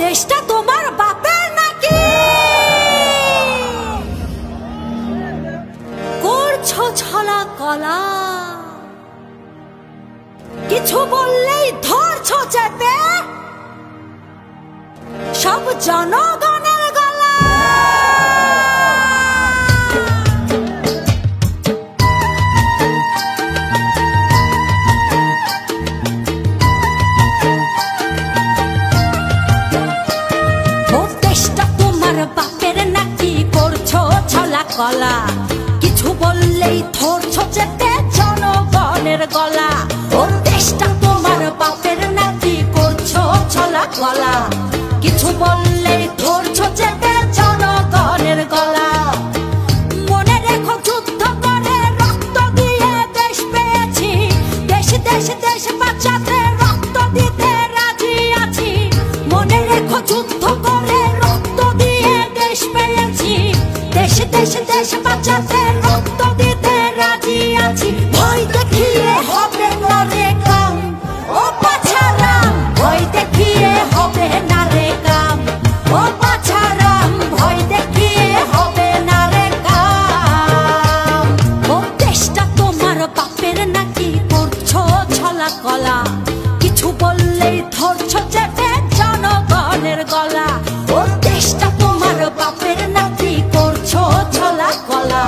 দেশটা তোমার বাপের নাকি? করছো ছলা কলা, কিছু বললেই ধরছো চেপে সব জনগণের গলা। ও দেশটা তোমার বাপের নাকি? করছো ছলা কলা, কিছু বললেই ধরছো চেপে জনগণের গলা। ও দেশটা তোমার বাপের নাকি? করছো ছলা কলা, কিছু বললেই ধরছো চেপে জনগণের গলা। মনে রেখো যুদ্ধ করে রক্ত দিয়ে দেশ পেয়েছি, দেশ দেশ দেশ বাঁচাতে রক্ত দিতে রাজি আছি। মনে রেখো যুদ্ধ করে রক্ত দিয়ে দেশ পেয়েছি, দেশ দেশ দেশ বাঁচাতে রক্ত দিতে রাজি আছি। ভয় দেখিয়ে হবে না রে কাম, ও বাছারাম, ভয় দেখিয়ে হবে না রে কাম, ও বাছারাম, ভয় দেখিয়ে হবে না রে কাম। ও দেশটা তোমার বাপের নাকি? করছো ছলা কলা, কিছু বললেই ধরছো চেপে জনগণের গলা। ও দেশটা তোমার বাপের নাকি? করছো ছলা কলা,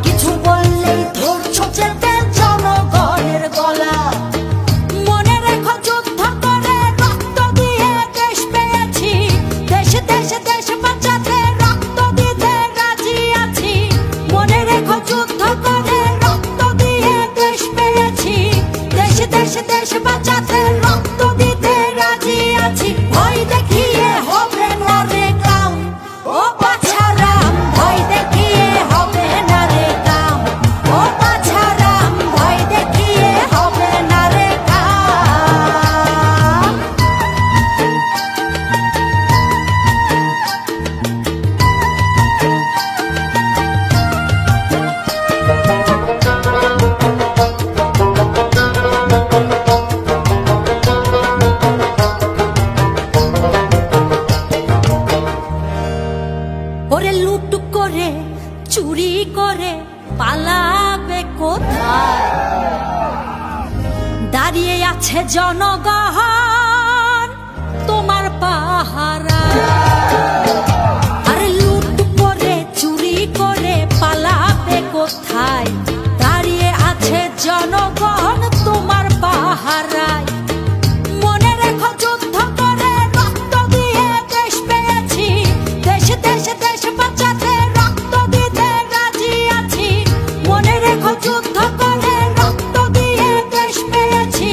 কিছু বললেই ধরছো চেপে জনগণের গলা। মনে রেখো যুদ্ধ করে রক্ত দিয়ে দেশ পেয়েছি, দেশ দেশ দেশ বাঁচাতে রক্ত দিতে রাজি আছি। মনে রেখো যুদ্ধ করে রক্ত দিয়ে দেশ পেয়েছি, দেশ দেশ দেশ বাঁচাতে রক্ত দিতে রাজি আছি। ভয় দেখিয়ে হবে না রে কাম, ও বাছারাম, ভয় দেখিয়ে হবে না রে কাম, ও বাছারাম, ভয় দেখিয়ে হবে না রে কাম। ওরে লুট করে চুরি করে পালাবে কোথায়? দাঁড়িয়ে আছে জনগণ তোমার পাহারা। আরে লুট করে চুরি করে পালাবে কোথায়? দাঁড়িয়ে আছে জনগণ তোমার পাহারায়। মনে রেখো যুদ্ধ করে রক্ত দিয়ে দেশ পেয়েছি, দেশ দেশ দেশ বাঁচাতে রক্ত দিতে রাজি আছি। মনে রেখো যুদ্ধ করে রক্ত দিয়ে দেশ পেয়েছি,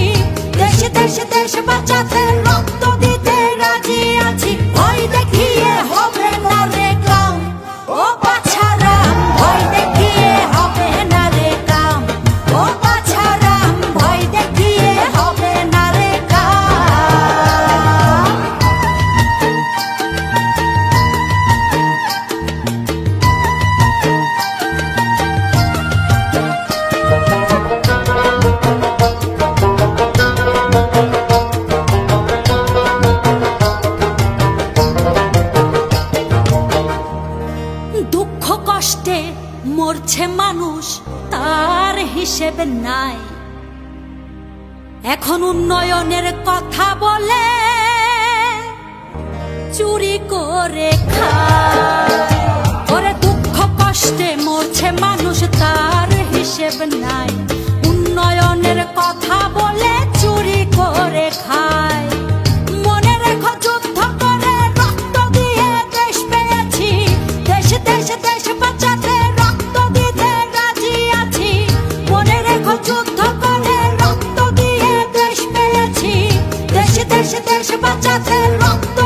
দেশ দেশ দেশ বাঁচাতে রক্ত দিতে রাজি আছি। ভয় দেখিয়ে হবে না রে কাম, ও বাছারাম, ভয় দেখিয়ে হবে না রে কাম, ও বাছারাম, ভয় দেখিয়ে হবে না রে কাম। দুঃখ কষ্টে মরছে মানুষ, তার হিসেব নাই। এখন উন্নয়নের কথা বলে চুরি করে খায়। ওরে দুঃখ কষ্টে মরছে মানুষ, তার হিসেব নাই। উন্নয়নের কথা বলে চুরি করে খায়। মনে রেখো যুদ্ধ করে রক্ত দিয়ে দেশ পেয়েছি, দেশ দেশ দেশ বাঁচাতে রক্ত দিতে রাজি আছি। মনে রেখো যুদ্ধ করে রক্ত দিয়ে দেশ পেয়েছি, দেশ দেশ দেশ বাঁচাতে রক্ত